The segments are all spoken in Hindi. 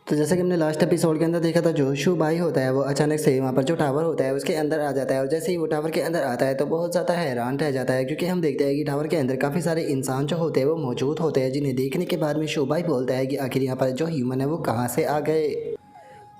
तो जैसे कि हमने लास्ट एपिसोड के अंदर देखा था, जो शू भाई होता है वो अचानक से वहाँ पर जो टावर होता है उसके अंदर आ जाता है। और जैसे ही वो टावर के अंदर आता है तो बहुत ज़्यादा हैरान रह जाता है, क्योंकि हम देखते हैं कि टावर के अंदर काफ़ी सारे इंसान जो होते हैं वो मौजूद होते हैं, जिन्हें देखने के बाद में शू भाई बोलता है कि आखिर यहाँ पर जो ह्यूमन है वो कहाँ से आ गए।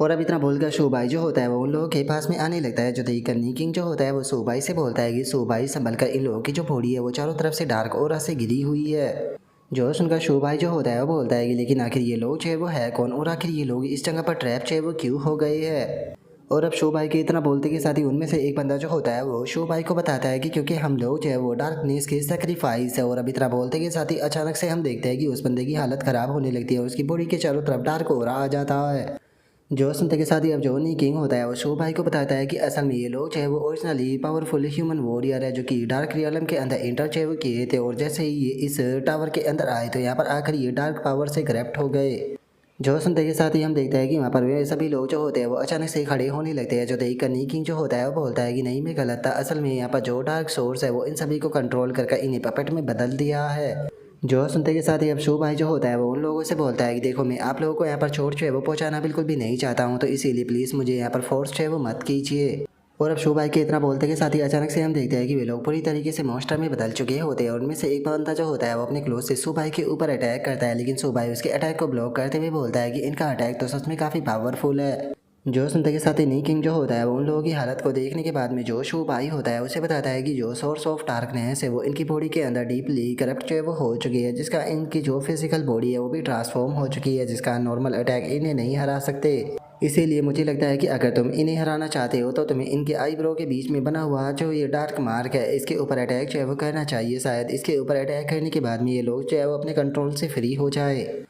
और अब इतना बोलकर शू भाई जो होता है वो उन लोगों के पास में आने लगता है, जो देखकर नी जो होता है वो शू भाई से बोलता है कि शू भाई संभल कर, इन लोगों की जो बॉडी है वो चारों तरफ से डार्क और से घिरी हुई है। जो सुनकर शो भाई जो होता है वो बोलता है कि लेकिन आखिर ये लोग जो है वो है कौन, और आखिर ये लोग इस जगह पर ट्रैप जो है वो क्यों हो गए हैं। और अब शो भाई के इतना बोलते के साथ ही उनमें से एक बंदा जो होता है वो शो भाई को बताता है कि क्योंकि हम लोग जो है वो डार्कनेस के सेक्रीफाइस है। और अब इतना बोलते के साथ ही अचानक से हम देखते हैं कि उस बंदे की हालत खराब होने लगती है, उसकी बॉडी के चारों तरफ डार्क हो रहा आ जाता है। जो सुनते के साथ ही अब जो नी किंग होता है वो शो भाई को बताता है कि असल में ये लोग जो है वो ओरिजिनली पावरफुल ह्यूमन वॉरियर है, जो कि डार्क रियलम के अंदर एंटर जो है वो किए थे। और जैसे ही ये इस टावर के अंदर आए तो यहाँ पर आकर ये डार्क पावर से करप्ट हो गए। जो सुनते के साथ ही हम देखते हैं कि वहाँ पर वे सभी लोग जो होते हैं वो अचानक से खड़े होने लगते हैं, जो देख कर नी किंग जो होता है वो बोलता है कि नहीं, मैं गलत था। असल में यहाँ पर जो डार्क सोर्स है वो इन सभी को कंट्रोल करके इन्हें पपेट में बदल दिया है। जो सुनते के साथ ही अब शो भाई जो होता है वो उन लोगों से बोलता है कि देखो, मैं आप लोगों को यहाँ पर चोट जो है वो पहुँचाना बिल्कुल भी नहीं चाहता हूँ, तो इसीलिए प्लीज़ मुझे यहाँ पर फोर्स जो है वो मत कीजिए। और अब शो भाई के इतना बोलते के साथ ही अचानक से हम देखते हैं कि वे लोग पूरी तरीके से मॉन्स्टर में बदल चुके होते हैं। और उनमें से एक बंदा जो होता है वो अपने क्लोज से शो भाई के ऊपर अटैक करता है, लेकिन शो भाई उसके अटैक को ब्लॉक करते हुए बोलता है कि इनका अटैक तो सच में काफ़ी पावरफुल है। जो सुनते के साथ ही नी किंग जो होता है वो उन लोगों की हालत को देखने के बाद में जो शू भाई होता है उसे बताता है कि जो सोर्स ऑफ डार्कनेस है वो इनकी बॉडी के अंदर डीपली करप्ट जो है वो हो चुकी है, जिसका इनकी जो फिजिकल बॉडी है वो भी ट्रांसफॉर्म हो चुकी है, जिसका नॉर्मल अटैक इन्हें नहीं हरा सकते। इसीलिए मुझे लगता है कि अगर तुम इन्हें हराना चाहते हो तो तुम्हें इनके आईब्रो के बीच में बना हुआ जो ये डार्क मार्क है इसके ऊपर अटैक जो है वो करना चाहिए। शायद इसके ऊपर अटैक करने के बाद में ये लोग जो है वो अपने कंट्रोल से फ्री हो जाए।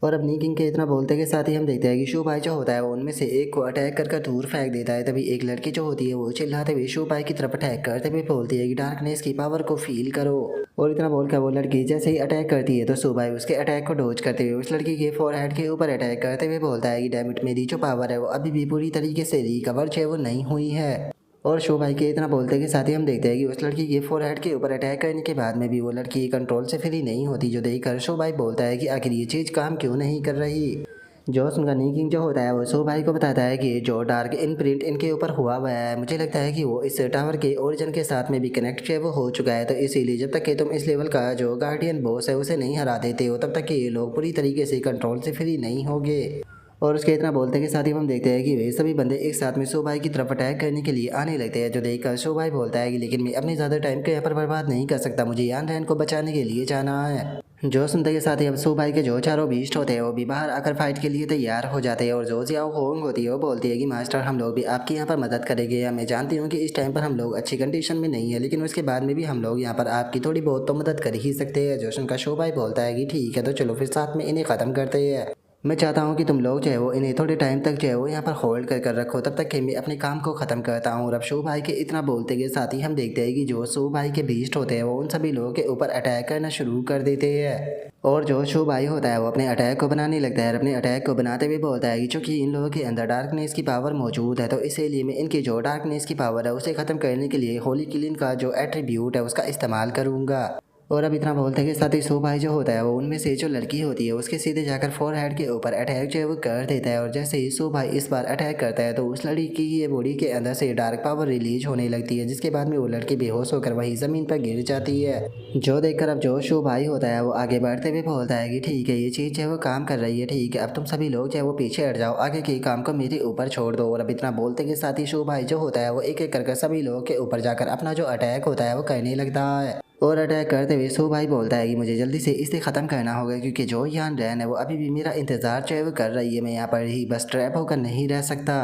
और अब नी किंग के इतना बोलते के साथ ही हम देखते हैं कि शू भाई जो होता है वो उनमें से एक को अटैक कर दूर फेंक देता है। तभी एक लड़की जो होती है वो चिल्लाते हुए शू भाई की तरफ अटैक करते हुए बोलती है कि डार्कनेस की पावर को फील करो। और इतना बोलकर वो लड़की जैसे ही अटैक करती है तो शू भाई उसके अटैक को डोज करते हुए उस लड़की के फोरहेड के ऊपर अटैक करते हुए बोलता है कि डैमिट, मेरी जो पावर है वो अभी भी पूरी तरीके से रिकवर जो है वो नहीं हुई है। और शो भाई के इतना बोलते के साथ ही हम देखते हैं कि उस लड़की के फोरहेड के ऊपर अटैक करने के बाद में भी वो लड़की कंट्रोल से फ्री नहीं होती, जो देखकर शो भाई बोलता है कि आखिर ये चीज़ काम क्यों नहीं कर रही। जो सुनकर नी किंग जो होता है वो शो भाई को बताता है कि जो डार्क इनप्रिंट इनके ऊपर हुआ हुआ है, मुझे लगता है कि वो इस टावर के ओरिजिन के साथ में भी कनेक्ट जो है वो हो चुका है। तो इसीलिए जब तक कि तुम इस लेवल का जो गार्डियन बॉस है उसे नहीं हरा देते हो तब तक कि ये लोग पूरी तरीके से कंट्रोल से फ्री नहीं होंगे। और उसके इतना बोलते के साथ ही हम देखते हैं कि वे सभी बंदे एक साथ में शो भाई की तरफ अटैक करने के लिए आने लगते हैं, जो देखकर शो भाई बोलता है कि लेकिन मैं अपने ज़्यादा टाइम को यहाँ पर बर्बाद नहीं कर सकता, मुझे यान रैन को बचाने के लिए जाना है। जो सुनते के साथ ही अब शो भाई के जो चारों बीस्ट होते हैं वो भी बाहर आकर फाइट के लिए तैयार हो जाते हैं। और जो जियाओ होंग होती है वो बोलती है कि मास्टर, हम लोग भी आपकी यहाँ पर मदद करेंगे। या मैं जानती हूँ कि इस टाइम पर हम लोग अच्छी कंडीशन में नहीं है, लेकिन उसके बाद में भी हम लोग यहाँ पर आपकी थोड़ी बहुत तो मदद कर ही सकते हैं। जो सुनकर शो भाई बोलता है कि ठीक है, तो चलो फिर साथ में इन्हें ख़त्म करते हैं। मैं चाहता हूँ कि तुम लोग जो है वो इन्हें थोड़े टाइम तक जो है वो यहाँ पर होल्ड कर रखो, तब तक कि मैं अपने काम को ख़त्म करता हूँ। और अब शो भाई के इतना बोलते के साथ ही हम देखते हैं कि जो शो भाई के बीस्ट होते हैं वो उन सभी लोगों के ऊपर अटैक करना शुरू कर देते हैं। और जो शो भाई होता है वो अपने अटैक को बनाने लगता है। और अपने अटैक को बनाते हुए बोलता है कि चूंकि इन लोगों के अंदर डार्कनेस की पावर मौजूद है, तो इसीलिए मैं इनकी जो डार्कनेस की पावर है उसे ख़त्म करने के लिए होली किलिन का जो एट्रीब्यूट है उसका इस्तेमाल करूँगा। और अब इतना बोलते के साथ ही शो भाई जो होता है वो उनमें से जो लड़की होती है उसके सीधे जाकर फोरहेड के ऊपर अटैक जो है वो कर देता है। और जैसे ही शो भाई इस बार अटैक करता है तो उस लड़की की ये बॉडी के अंदर से डार्क पावर रिलीज होने लगती है, जिसके बाद में वो लड़की बेहोश होकर वही ज़मीन पर गिर जाती है। जो देखकर अब जो शो भाई होता है वो आगे बढ़ते हुए बोलता है कि ठीक है, ये चीज़ जो है वो काम कर रही है, ठीक है, अब तुम सभी लोग जो है वो पीछे हट जाओ, आगे के काम को मेरे ऊपर छोड़ दो। और अब इतना बोलते के साथ ही शो भाई जो होता है वो एक एक करके सभी लोगों के ऊपर जाकर अपना जो अटैक होता है वो करने लगता है। और अटैक करते हुए शो भाई बोलता है कि मुझे जल्दी से इसे ख़त्म करना होगा, क्योंकि जो यान रैन है वो अभी भी मेरा इंतज़ार जो है वो कर रही है, मैं यहाँ पर ही बस ट्रैप होकर नहीं रह सकता।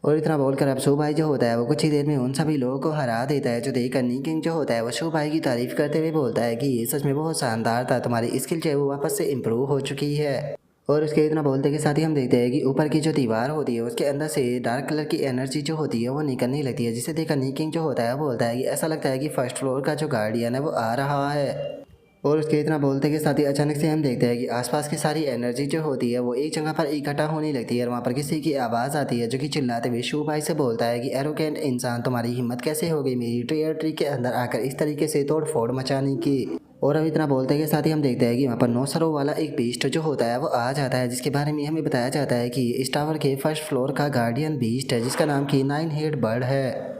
और इतना बोलकर अब शो भाई जो होता है वो कुछ ही देर में उन सभी लोगों को हरा देता है। जो देखकर नी किंग जो होता है वो शो भाई की तारीफ करते हुए बोलता है कि ये सच में बहुत शानदार था, तुम्हारी स्किल जो है वो वापस से इम्प्रूव हो चुकी है। और उसके इतना बोलते के साथ ही हम देखते हैं कि ऊपर की जो दीवार होती है उसके अंदर से डार्क कलर की एनर्जी जो होती है वो निकलने लगती है, जिसे देखकर नी किंग जो होता है वो बोलता है कि ऐसा लगता है कि फर्स्ट फ्लोर का जो गार्डियन है वो आ रहा है। और उसके इतना बोलते के साथ ही अचानक से हम देखते हैं कि आसपास की सारी एनर्जी जो होती है वो एक जगह पर इकट्ठा होने लगती है। और वहाँ पर किसी की आवाज़ आती है जो कि चिल्लाते हुए शू भाई से बोलता है कि एरोगेंट इंसान, तुम्हारी हिम्मत कैसे हो गई मेरी टेरिटरी के अंदर आकर इस तरीके से तोड़ फोड़ मचाने की। और अब इतना बोलते के साथ ही हम देखते हैं कि वहाँ पर 9 सरों वाला एक बीस्ट जो होता है वो आ जाता है, जिसके बारे में हमें बताया जाता है कि इस टावर के फर्स्ट फ्लोर का गार्डियन बीस्ट है, जिसका नाम कि 9 हेड बर्ड है।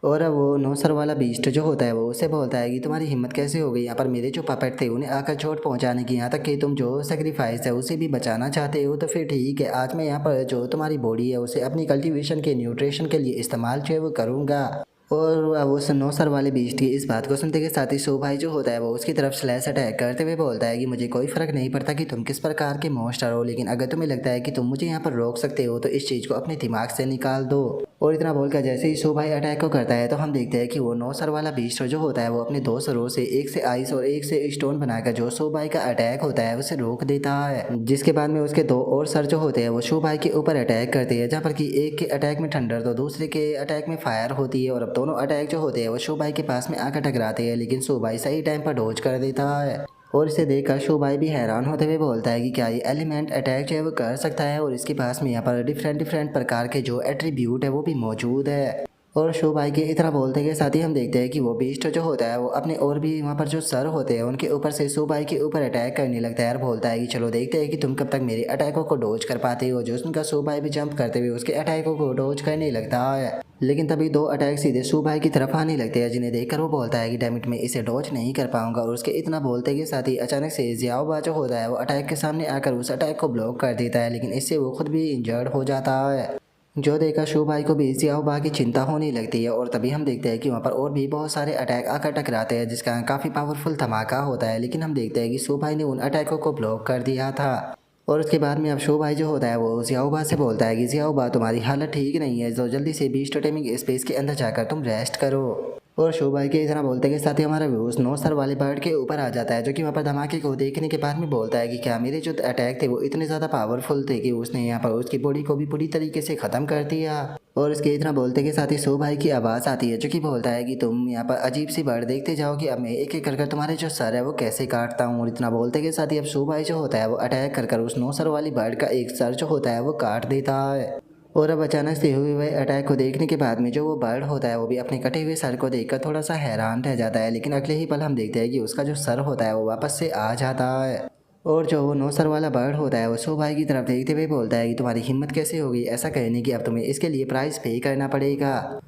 और अब वो 9 सर वाला बीस्ट जो होता है वो उससे बोलता है कि तुम्हारी हिम्मत कैसे हो गई यहाँ पर मेरे जो पपेट थे उन्हें आकर चोट पहुँचाने की, यहाँ तक कि तुम जो सेक्रीफाइस है उसे भी बचाना चाहते हो। तो फिर ठीक है, आज मैं यहाँ पर जो तुम्हारी बॉडी है उसे अपनी कल्टीवेशन के न्यूट्रिशन के लिए इस्तेमाल जो है वो करूँगा। और अब उस 9 सर वाले बीस्ट की इस बात को सुनते के साथ ही शो भाई जो होता है वो उसकी तरफ स्लैश अटैक करते हुए बोलता है कि मुझे कोई फ़र्क नहीं पड़ता कि तुम किस प्रकार के मॉन्स्टर हो, लेकिन अगर तुम्हें लगता है कि तुम मुझे यहाँ पर रोक सकते हो तो इस चीज़ को अपने दिमाग से निकाल दो। और इतना बोलकर जैसे ही शो भाई अटैक को करता है तो हम देखते हैं कि वो 9 सर वाला बीस्ट जो होता है वो अपने 2 सरों से एक से आइस और एक से स्टोन बनाकर जो शो भाई का अटैक होता है उसे रोक देता है। जिसके बाद में उसके 2 और सर जो होते हैं वो शो भाई के ऊपर अटैक करते हैं, जहाँ पर कि एक के अटैक में थंडर तो दूसरे के अटैक में फायर होती है। और अब दोनों अटैक जो होते हैं वो शो भाई के पास में आकर टकराते हैं, लेकिन शो भाई सही टाइम पर डॉज कर देता है। और इसे देखकर शो भाई भी हैरान होते हुए बोलता है कि क्या ये एलिमेंट अटैक जो है वो कर सकता है, और इसके पास में यहाँ पर डिफरेंट प्रकार के जो एट्रीब्यूट है वो भी मौजूद है। और शो भाई के इतना बोलते के साथ ही हम देखते हैं कि वो बीस्ट जो होता है वो अपने और भी वहाँ पर जो सर होते हैं उनके ऊपर से शो भाई के ऊपर अटैक करने लगता है और बोलता है कि चलो देखते हैं कि तुम कब तक मेरे अटैकों को डोज कर पाते हो। जो उनका शो भाई भी जंप करते हुए उसके अटैकों को डोज करने लगता है, लेकिन तभी 2 अटैक सीधे शो भाई की तरफ आने लगते हैं, जिन्हें देखकर वो बोलता है कि डैमिट मैं इसे डॉज नहीं कर पाऊंगा। और उसके इतना बोलते के साथ ही अचानक से जियाओबा जो होता है वो अटैक के सामने आकर उस अटैक को ब्लॉक कर देता है, लेकिन इससे वो खुद भी इंजर्ड हो जाता है। जो देखकर शो भाई को भी जियाओबा की चिंता होने लगती है। और तभी हम देखते हैं कि वहाँ पर और भी बहुत सारे अटैक आकर टकराते हैं, जिसका काफ़ी पावरफुल धमाका होता है, लेकिन हम देखते हैं कि शो भाई ने उन अटैकों को ब्लॉक कर दिया था। और उसके बाद में अब शो भाई जो होता है वो जियाओबा से बोलता है कि जियाओबा तुम्हारी हालत ठीक नहीं है, तो जल्दी से बीस्ट टोटेमिक स्पेस के अंदर जाकर तुम रेस्ट करो। और शो भाई के इतना बोलते के साथ ही हमारा व्यूज 9 सर वाले बर्ड के ऊपर आ जाता है, जो कि वहाँ पर धमाके को देखने के बाद में बोलता है कि क्या मेरे जो अटैक थे वो इतने ज़्यादा पावरफुल थे कि उसने यहाँ पर उसकी बॉडी को भी पूरी तरीके से ख़त्म कर दिया। और इसके इतना बोलते के साथ ही शो भाई की आवाज़ आती है, जो कि बोलता है कि तुम यहाँ पर अजीब सी बर्ड देखते जाओ कि अब मैं एक एक कर तुम्हारे जो सर है वो कैसे काटता हूँ। और इतना बोलते के साथ ही अब शो भाई जो होता है वो अटैक कर उस 9 सर वाली बर्ड का एक सर जो होता है वो काट देता है। और अब अचानक से हुए हुए अटैक को देखने के बाद में जो वो बर्ड होता है वो भी अपने कटे हुए सर को देखकर थोड़ा सा हैरान रह जाता है, लेकिन अगले ही पल हम देखते हैं कि उसका जो सर होता है वो वापस से आ जाता है। और जो वो 9 सर वाला बर्ड होता है वो शो भाई की तरफ देखते हुए बोलता है कि तुम्हारी हिम्मत कैसे होगी ऐसा कहने की, अब तुम्हें इसके लिए प्राइस पे करना पड़ेगा।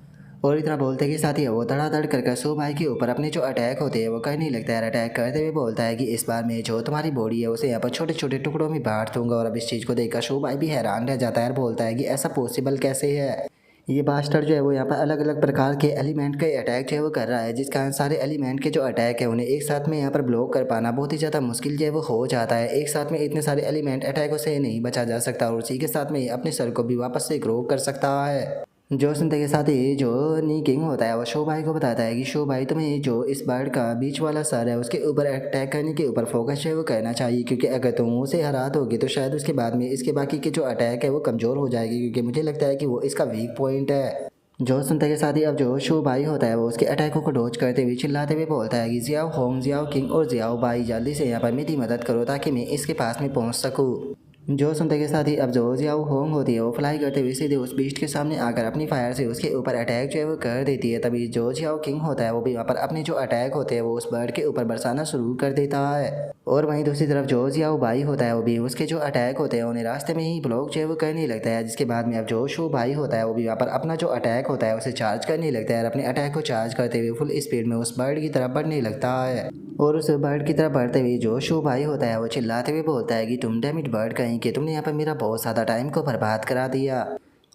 और इतना बोलते के साथ ही वो धड़ाधड़ कर शो भाई के ऊपर अपने जो अटैक होते हैं वो करने लगता है। अटैक करते हुए बोलता है कि इस बार मैं जो तुम्हारी बॉडी है उसे यहाँ पर छोटे छोटे टुकड़ों में बांट दूंगा। और अब इस चीज़ को देखकर शो भाई भी हैरान रह जाता है और बोलता है कि ऐसा पॉसिबल कैसे है। ये बास्टर जो है वो यहाँ पर अलग अलग प्रकार के एलिमेंट के अटैक जो है वो कर रहा है, जिस कारण सारे एलिमेंट के जो अटैक है उन्हें एक साथ में यहाँ पर ब्लॉक कर पाना बहुत ही ज़्यादा मुश्किल जो है वो हो जाता है। एक साथ में इतने सारे एलिमेंट अटैकों से नहीं बचा जा सकता, और उसी के साथ में अपने सर को भी वापस से ग्रो कर सकता है। जो सुनते के साथ ही जो नी किंग होता है वो शो भाई को बताता है कि शो भाई तुम्हें जो इस बर्ड का बीच वाला सर है उसके ऊपर अटैक करने के ऊपर फोकस है वो करना चाहिए, क्योंकि अगर तुम उसे हरा दोगे तो शायद उसके बाद में इसके बाकी के जो अटैक है वो कमज़ोर हो जाएगी, क्योंकि मुझे लगता है कि वो इसका वीक पॉइंट है। जो सुनते के साथ ही अब जो शो भाई होता है वो उसके अटैकों को डॉज करते हुए चिल्लाते हुए बोलता है कि जियाओ होंग, जियाओ किंग और जियाओ भाई जल्दी से यहाँ पर मेरी मदद करो ताकि मैं इसके पास में पहुँच सकूँ। जो सुनते के साथ ही अब जो जियाओ होंग होती है वो फ्लाई करते हुए सीधे उस बीस्ट के सामने आकर अपनी फायर से उसके ऊपर अटैक जो है वो कर देती है। तभी जो जियाओ किंग होता है वो भी वहाँ पर अपने जो अटैक होते हैं वो उस बर्ड के ऊपर बरसाना शुरू कर देता है। और वहीं दूसरी तरफ जो जियाओ भाई होता है वो भी उसके जो अटैक होते हैं उन्हें रास्ते में ही ब्लॉक जो है वो करने लगता है, जिसके बाद में अब जो शो भाई होता है वो भी वहाँ पर अपना जो अटैक होता है उसे चार्ज करने लगता है और अपने अटैक को चार्ज करते हुए फुल स्पीड में उस बर्ड की तरफ बढ़ने लगता है। और उस बर्ड की तरफ बढ़ते हुए जो शो भाई होता है वो चिल्लाते हुए बोलता है कि तुम डैमिट बर्ड कहीं कि तुमने यहाँ पर मेरा बहुत ज़्यादा टाइम को बर्बाद करा दिया।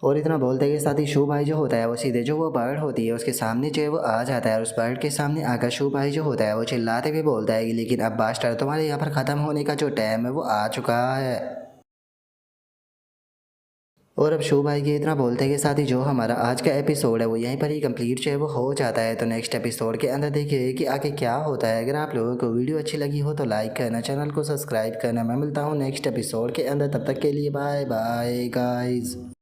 और इतना बोलते के साथ ही शो भाई जो होता है वो सीधे जो वो बर्ड होती है उसके सामने जो है वो आ जाता है, और उस बर्ड के सामने आकर शो भाई जो होता है वो चिल्लाते हुए बोलता है कि लेकिन अब बास्टर तुम्हारे यहाँ पर ख़त्म होने का जो टाइम है वो आ चुका है। और अब शो भाई के इतना बोलते के साथ ही जो हमारा आज का एपिसोड है वो यहीं पर ही कंप्लीट जो है वो हो जाता है। तो नेक्स्ट एपिसोड के अंदर देखिए कि आगे क्या होता है। अगर आप लोगों को वीडियो अच्छी लगी हो तो लाइक करना, चैनल को सब्सक्राइब करना। मैं मिलता हूँ नेक्स्ट एपिसोड के अंदर, तब तक के लिए बाय बाय गाइज।